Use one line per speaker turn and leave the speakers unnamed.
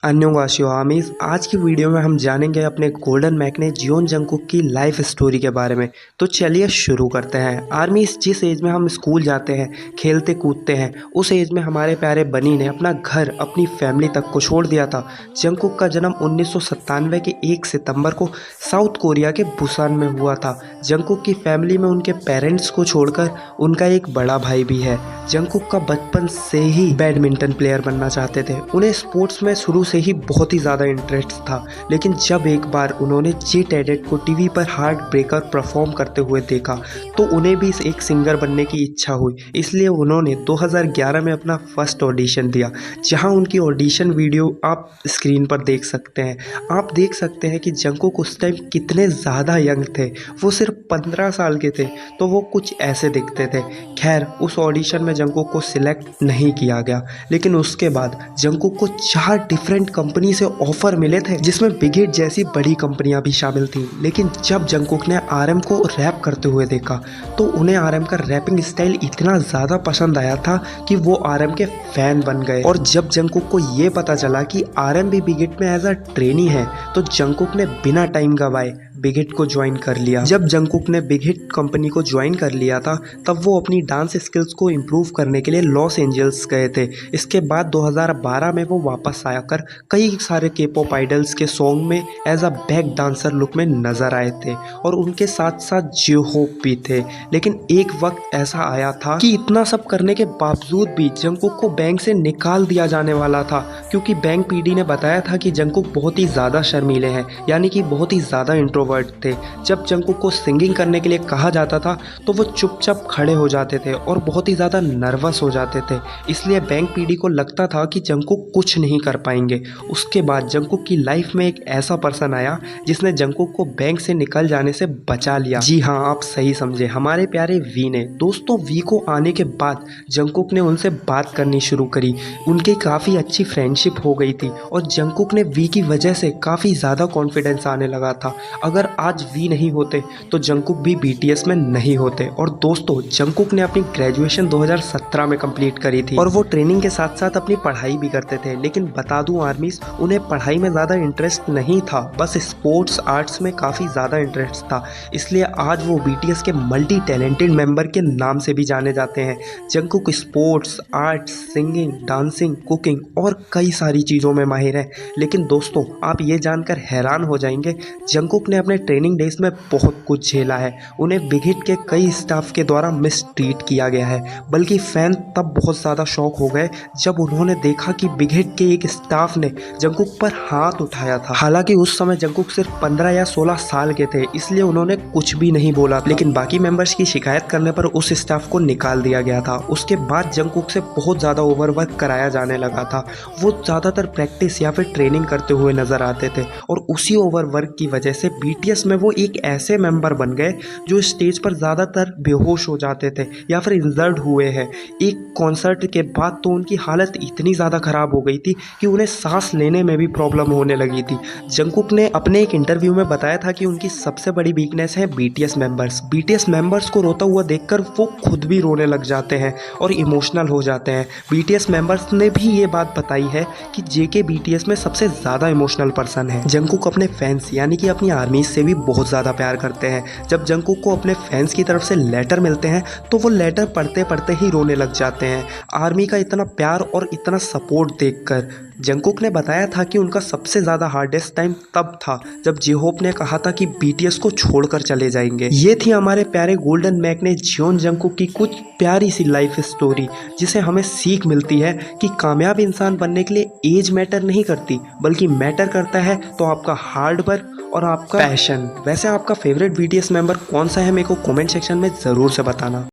अन्योंगाशियो आमीज। आज की वीडियो में हम जानेंगे अपने गोल्डन मैकने जियोन जंगकुक की लाइफ स्टोरी के बारे में। तो चलिए शुरू करते हैं। आर्मीज, जिस एज में हम स्कूल जाते हैं, खेलते कूदते हैं, उस एज में हमारे प्यारे बनी ने अपना घर, अपनी फैमिली तक को छोड़ दिया था। जंगकुक का जन्म 1997 के 1 सितंबर को साउथ कोरिया के बुसान में हुआ था। जंगकुक की फैमिली में उनके पेरेंट्स को छोड़कर उनका एक बड़ा भाई भी है। जंगकुक का बचपन से ही बैडमिंटन प्लेयर बनना चाहते थे। उन्हें स्पोर्ट्स में शुरू से ही बहुत ही ज़्यादा इंटरेस्ट था, लेकिन जब एक बार उन्होंने जी टेडेट को टीवी पर हार्ट ब्रेकर परफॉर्म करते हुए देखा तो उन्हें भी एक सिंगर बनने की इच्छा हुई। इसलिए उन्होंने 2011 में अपना फर्स्ट ऑडिशन दिया, जहां उनकी ऑडिशन वीडियो आप स्क्रीन पर देख सकते हैं। आप देख सकते हैं कि जंगकुक उस टाइम कितने ज़्यादा यंग थे। वो सिर्फ 15 साल के थे, तो वो कुछ ऐसे दिखते थे। खैर, उस ऑडिशन में जंगकुक को सिलेक्ट नहीं किया गया, लेकिन उसके बाद जंगकुक को 4 डिफरेंट कंपनी से ऑफर मिले थे, जिसमें बिग हिट जैसी बड़ी कंपनियां भी शामिल थी। लेकिन जब जंगकुक ने आरएम को रैप करते हुए देखा तो उन्हें आरएम का रैपिंग स्टाइल इतना ज़्यादा पसंद आया था कि वो आरएम के फैन बन गए। और जब जंगकुक को ये पता चला कि आरएम भी बिग हिट में एज अ ट्रेनी है, तो जंगकुक ने बिना टाइम गवाए बिग हिट को ज्वाइन कर लिया। जब जंगकुक ने बिग हिट कंपनी को ज्वाइन कर लिया था, तब वो अपनी डांस स्किल्स को इम्प्रूव करने के लिए लॉस एंजल्स गए थे। इसके बाद 2012 में वो वापस आकर कई सारे के-पॉप आइडल्स के सॉन्ग में as a back dancer look में नजर आए थे, और उनके साथ साथ जे-होप भी थे। लेकिन एक वक्त ऐसा आया था कि इतना सब करने के बावजूद भी जंगकुक को बैंक से निकाल दिया जाने वाला था, क्योंकि बैंक पीडी ने बताया था कि जंगकुक बहुत ही ज़्यादा शर्मीले हैं, यानी कि बहुत ही ज़्यादा इंट्रोवर्ट थे। जब जंगकुक को सिंगिंग करने के लिए कहा जाता था तो वो चुपचाप खड़े हो जाते थे और बहुत ही ज़्यादा नर्वस हो जाते थे। इसलिए बैंक पीडी को लगता था कि जंगकुक कुछ नहीं कर पाएंगे। उसके बाद जंगकुक की लाइफ में एक ऐसा पर्सन आया जिसने जंगकुक को बैंक से निकल जाने से बचा लिया। जी हाँ, आप सही समझे, हमारे प्यारे वी ने। दोस्तों, वी को आने के बाद जंगकुक ने उनसे बात करनी शुरू करी। उनकी काफ़ी अच्छी फ्रेंडशिप हो गई थी और जंगकुक ने वी की वजह से काफ़ी ज़्यादा कॉन्फिडेंस आने लगा था। अगर आज वी नहीं होते तो जंगकुक भी बीटीएस में नहीं होते। और दोस्तों, जंगकुक ने अपनी ग्रेजुएशन 2017 में कंप्लीट करी थी और वो ट्रेनिंग के साथ साथ अपनी पढ़ाई भी करते थे। लेकिन बता दूं आर्मीज, उन्हें पढ़ाई में ज़्यादा इंटरेस्ट नहीं था, बस स्पोर्ट्स आर्ट्स में काफ़ी ज़्यादा इंटरेस्ट था। इसलिए आज वो बीटीएस के मल्टी टैलेंटेड मेंबर के नाम से भी जाने जाते हैं। Jungkook sports, arts, singing, dancing, cooking और कई सारी चीज़ों में माहिर है। लेकिन दोस्तों, आप ये जानकर हैरान हो जाएंगे, जंगकुक ने अपने ट्रेनिंग डेज में बहुत कुछ झेला है। उन्हें बिग हिट के कई स्टाफ के द्वारा मिसट्रीट किया गया है, बल्कि फैन तब बहुत ज़्यादा शॉक हो गए जब उन्होंने देखा कि बिग हिट के एक स्टाफ ने जंगकुक पर हाथ उठाया था। हालांकि उस समय जंगकुक सिर्फ 15 या 16 साल के थे, इसलिए उन्होंने कुछ भी नहीं बोला, लेकिन बाकी मेंबर्स की शिकायत करने पर उस स्टाफ को निकाल दिया गया था। उसके बाद जंगकुक से बहुत ज़्यादा ओवरवर्क कराया जाने लगा था। वो ज़्यादातर प्रैक्टिस या फिर ट्रेनिंग करते हुए नजर आते थे, और उसी ओवरवर्क की वजह से बीटीएस में वो एक ऐसे मेंबर बन गए जो स्टेज पर ज़्यादातर बेहोश हो जाते थे या फिर इंजर्ड हुए हैं। एक कॉन्सर्ट के बाद तो उनकी हालत इतनी ज़्यादा ख़राब हो गई थी कि उन्हें सांस लेने में भी प्रॉब्लम होने लगी थी। जंगकुक ने अपने एक इंटरव्यू में बताया था कि उनकी सबसे बड़ी वीकनेस है बीटीएस मेंबर्स। बीटीएस मेंबर्स को रोता हुआ देखकर वो खुद भी रोने लग जाते हैं और इमोशनल हो जाते हैं। बीटीएस मेंबर्स ने भी ये बात बताई है कि जेके बीटीएस में सबसे ज़्यादा इमोशनल पर्सन है। जंगकुक अपने फैंस यानी कि अपनी आर्मी से भी बहुत ज़्यादा प्यार करते हैं। जब जंगकुक को अपने फैंस की तरफ से लेटर मिलते हैं तो वो लेटर पढ़ते पढ़ते ही रोने लग जाते हैं। आर्मी का इतना प्यार और इतना सपोर्ट देखकर जंगकुक ने बताया था कि उनका सबसे ज़्यादा हार्डेस्ट टाइम तब था जब जे-होप ने कहा था कि बीटीएस को छोड़कर चले जाएंगे। ये थी हमारे प्यारे गोल्डन मैकने जियोन जंगकुक की कुछ प्यारी सी लाइफ स्टोरी, जिसे हमें सीख मिलती है कि कामयाब इंसान बनने के लिए एज मैटर नहीं करती, बल्कि मैटर करता है तो आपका हार्ड वर्क और आपका पैशन। वैसे आपका फेवरेट बीटीएस मेंबर कौन सा है, मेरे को कमेंट सेक्शन में ज़रूर से बताना।